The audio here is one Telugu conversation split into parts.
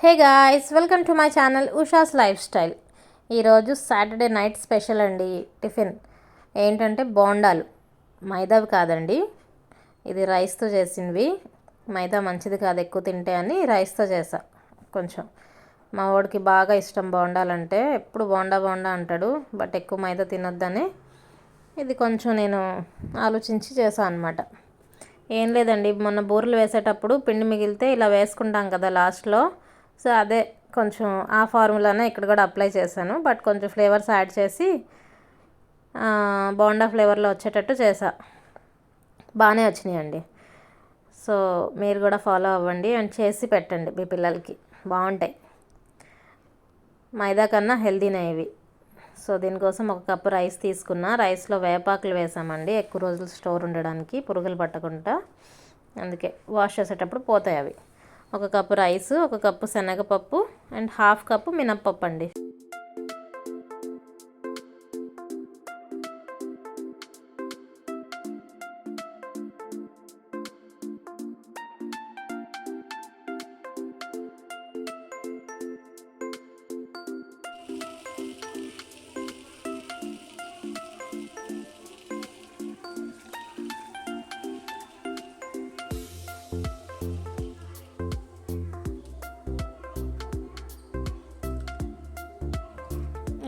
Hey guys, welcome to my channel Usha's life style. ఈరోజు సాటర్డే నైట్ స్పెషల్ అండి. టిఫిన్ ఏంటంటే బోండాలు. మైదావి కాదండి, ఇది రైస్తో చేసినవి. మైదా మంచిది కాదు ఎక్కువ తింటే అని రైస్తో చేసా. కొంచెం మా వాడికి బాగా ఇష్టం బోండాలంటే, ఎప్పుడు బోండా బోండా అంటాడు. బట్ ఎక్కువ మైదా తినొద్దని ఇది కొంచెం నేను ఆలోచించి చేశాను అనమాట. ఏం లేదండి, మొన్న బూరెలు వేసేటప్పుడు పిండి మిగిలితే ఇలా వేసుకుంటాం కదా లాస్ట్లో. సో అదే కొంచెం ఆ ఫార్ములానే ఇక్కడ కూడా అప్లై చేశాను. బట్ కొంచెం ఫ్లేవర్స్ యాడ్ చేసి బోండా ఫ్లేవర్లో వచ్చేటట్టు చేసా. బాగానే వచ్చినాయండి. సో మీరు కూడా ఫాలో అవ్వండి అండ్ చేసి పెట్టండి మీ పిల్లలకి, బాగుంటాయి. మైదా కన్నా హెల్దీనే ఇవి. సో దీనికోసం ఒక కప్పు రైస్ తీసుకున్నా. రైస్లో వేపాకులు వేసామండి, ఎక్కువ రోజులు స్టోర్ ఉండడానికి, పురుగులు పట్టకుండా. అందుకే వాష్ చేసేటప్పుడు పోతాయి అవి. ఒక కప్పు రైస్, ఒక కప్పు శనగపప్పు అండ్ హాఫ్ కప్పు మినప్పప్పు అండి.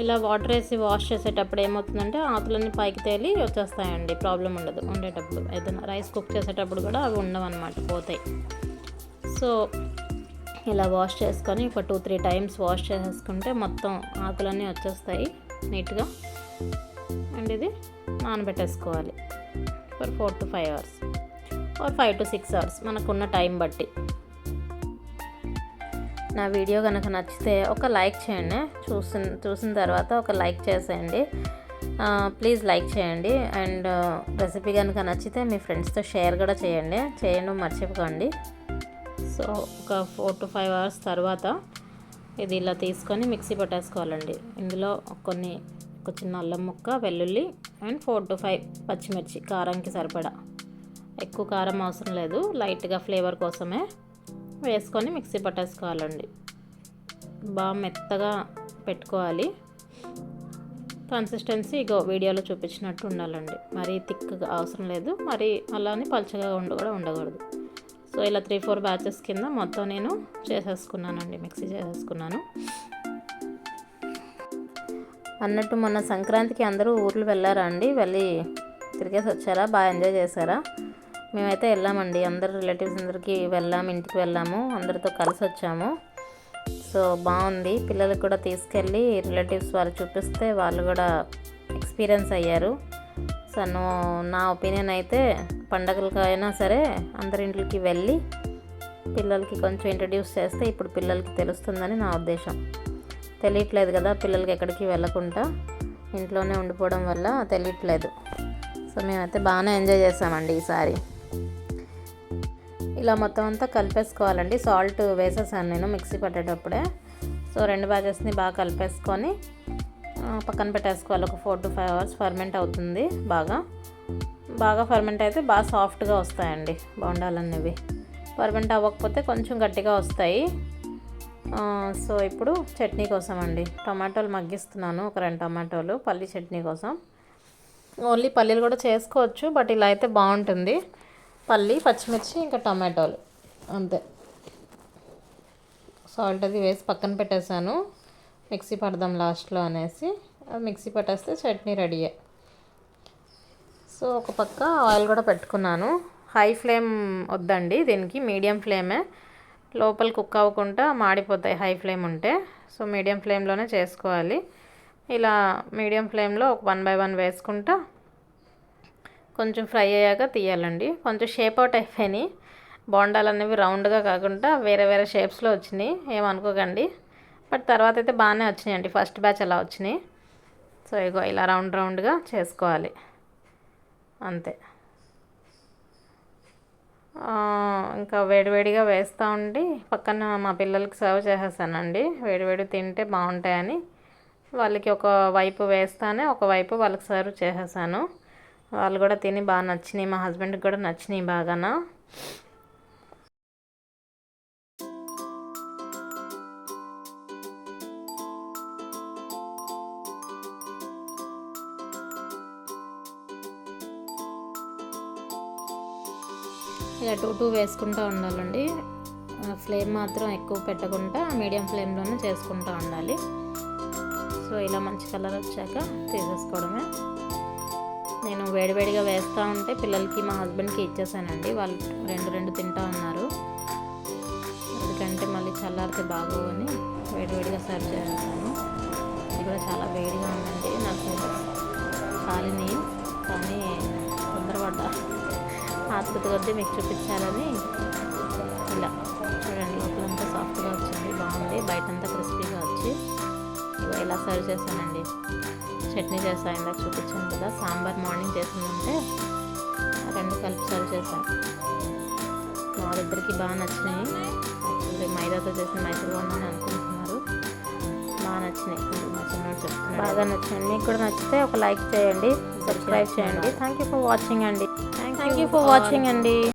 ఇలా వాటర్ వేసి వాష్ చేసేటప్పుడు ఏమవుతుందంటే ఆకులన్నీ పైకి తేలి వచ్చేస్తాయండి, ప్రాబ్లం ఉండదు వండేటప్పుడు. ఏదైనా రైస్ కుక్ చేసేటప్పుడు కూడా అవి ఉండవన్నమాట, పోతాయి. సో ఇలా వాష్ చేసుకొని ఒక 2-3 టైమ్స్ వాష్ చేసేసుకుంటే మొత్తం ఆకులన్నీ వచ్చేస్తాయి నీట్గా. అండ్ ఇది నానబెట్టేసుకోవాలి for 4 to 5 hours or 5 to 6 hours మనకున్న టైం బట్టి. నా వీడియో కనుక నచ్చితే ఒక లైక్ చేయండి. చూసిన తర్వాత ఒక లైక్ చేసేయండి ప్లీజ్, లైక్ చేయండి. అండ్ రెసిపీ కనుక నచ్చితే మీ ఫ్రెండ్స్తో షేర్ కూడా చేయడం మర్చిపోకండి. సో ఒక 4 to 5 hours తర్వాత ఇది ఇలా తీసుకొని మిక్సీ పట్టేసుకోవాలండి. ఇందులో ఒక చిన్న అల్లం ముక్క, వెల్లుల్లి అండ్ 4 to 5 పచ్చిమిర్చి, కారంకి సరిపడా. ఎక్కువ కారం అవసరం లేదు, లైట్గా ఫ్లేవర్ కోసమే వేసుకొని మిక్సీ పట్టేసుకోవాలండి. బాగా మెత్తగా పెట్టుకోవాలి. కన్సిస్టెన్సీ ఇగో వీడియోలో చూపించినట్టు ఉండాలండి. మరీ థిక్గా అవసరం లేదు, మరి అలానే పలుచగా కూడా ఉండకూడదు. సో ఇలా 3-4 బ్యాచెస్ కింద మొత్తం నేను చేసేసుకున్నానండి, మిక్సీ చేసేసుకున్నాను. అన్నట్టు మొన్న సంక్రాంతికి అందరూ ఊర్లు వెళ్ళారా అండి? వెళ్ళి తిరిగేసి వచ్చారా? బాగా ఎంజాయ్ చేశారా? మేమైతే వెళ్ళామండి, అందరు రిలేటివ్స్ అందరికీ ఇంటికి వెళ్ళాము, అందరితో కలిసి వచ్చాము. సో బాగుంది. పిల్లలకు కూడా తీసుకెళ్ళి రిలేటివ్స్ వాళ్ళు చూపిస్తే వాళ్ళు కూడా ఎక్స్పీరియన్స్ అయ్యారు. సో నా ఒపీనియన్ అయితే పండగలకైనా సరే అందరింటికి వెళ్ళి పిల్లలకి కొంచెం ఇంట్రడ్యూస్ చేస్తే ఇప్పుడు పిల్లలకి తెలుస్తుందని నా ఉద్దేశం. తెలియట్లేదు కదా పిల్లలకి, ఎక్కడికి వెళ్ళకుండా ఇంట్లోనే ఉండిపోవడం వల్ల తెలియట్లేదు. సో మేమైతే బాగానే ఎంజాయ్ చేసామండి ఈసారి. ఇలా మొత్తం అంతా కలిపేసుకోవాలండి. సాల్ట్ వేసేసాను నేను మిక్సీ పట్టేటప్పుడే. సో 2 బ్యాచెస్ని బాగా కలిపేసుకొని పక్కన పెట్టేసుకోవాలి. ఒక 4 to 5 hours ఫర్మెంట్ అవుతుంది. బాగా ఫర్మెంట్ అయితే బాగా సాఫ్ట్గా వస్తాయండి బోండాలనేవి. ఫర్మెంట్ అవ్వకపోతే కొంచెం గట్టిగా వస్తాయి. సో ఇప్పుడు చట్నీ కోసం అండి టమాటోలు మగ్గిస్తున్నాను, ఒక 2 టమాటోలు పల్లి చట్నీ కోసం. ఓన్లీ పల్లీలు కూడా చేసుకోవచ్చు, బట్ ఇలా అయితే బాగుంటుంది. పల్లి, పచ్చిమిర్చి ఇంకా టమాటోలు అంతే. సాల్ట్ అది వేసి పక్కన పెట్టేశాను, మిక్సీ పడదాం లాస్ట్లో అనేసి. అది మిక్సీ పట్టేస్తే చట్నీ రెడీయే. సో ఒక పక్క ఆయిల్ కూడా పెట్టుకున్నాను. హై ఫ్లేమ్ వద్దండి దీనికి, మీడియం ఫ్లేమే. లోపల కుక్ అవ్వకుండా మాడిపోతాయి హై ఫ్లేమ్ ఉంటే. సో మీడియం ఫ్లేమ్లోనే చేసుకోవాలి. ఇలా మీడియం ఫ్లేమ్లో ఒక 1 by 1 వేసుకుంటా కొంచెం ఫ్రై అయ్యాక తీయాలండి. కొంచెం షేప్ అవుట్ అయిపోయినాయి బోండాలు అనేవి, రౌండ్గా కాకుండా వేరే వేరే షేప్స్లో వచ్చినాయి, ఏమనుకోకండి. బట్ తర్వాత అయితే బాగానే వచ్చినాయండి, ఫస్ట్ బ్యాచ్ అలా వచ్చినాయి. సో ఇగో ఇలా రౌండ్గా చేసుకోవాలి అంతే. ఇంకా వేడివేడిగా వేస్తూ ఉండి పక్కన మా పిల్లలకి సర్వ్ చేసేసానండి. వేడివేడి తింటే బాగుంటాయని వాళ్ళకి ఒక వైపు వేస్తానే ఒకవైపు వాళ్ళకి సర్వ్ చేసేసాను. వాళ్ళు కూడా తిని బాగా నచ్చినాయి, మా హస్బెండ్కి కూడా నచ్చినాయి బాగానా. ఇలా 2 వేసుకుంటూ ఉండాలండి. ఫ్లేమ్ మాత్రం ఎక్కువ పెట్టకుండా మీడియం ఫ్లేమ్లోనే చేసుకుంటూ ఉండాలి. సో ఇలా మంచి కలర్ వచ్చాక తీసేసుకోవడమే. నేను వేడివేడిగా వేస్తూ ఉంటే పిల్లలకి మా హస్బెండ్కి ఇచ్చేసానండి. వాళ్ళు 2 తింటూ ఉన్నారు. ఎందుకంటే మళ్ళీ చల్లారితే బాగోని వేడివేడిగా సర్వ్ చేస్తాను. ఇది కూడా చాలా వేడిగా ఉందండి. నాకు కాలిని కానీ తొందరపడ్డా ఆతృత కొద్దీ మీకు చూపించాలని ఇలా చూడండి. లోపలంతా సాఫ్ట్గా వచ్చింది, బాగుంది. బయటంతా క్రిస్పీగా వచ్చి ఇలా సర్వ్ చేశానండి. చట్నీ చేస్తాను, ఇందాక చూపించాను కదా. సాంబార్ మార్నింగ్ చేసిందంటే 2 కలిపి సర్వ్ చేశాను. వాళ్ళిద్దరికి బాగా నచ్చినాయి. యాక్చువల్లీ మైదాతో చేసిన మైసూర్ బోండాని అనుకుంటున్నారు. బాగా నచ్చినాయి. మా చిన్నోడు చెప్తున్నాడు బాగా నచ్చింది. మీకు కూడా నచ్చితే ఒక లైక్ చేయండి, సబ్స్క్రైబ్ చేయండి. థ్యాంక్ యూ ఫర్ వాచింగ్ అండి.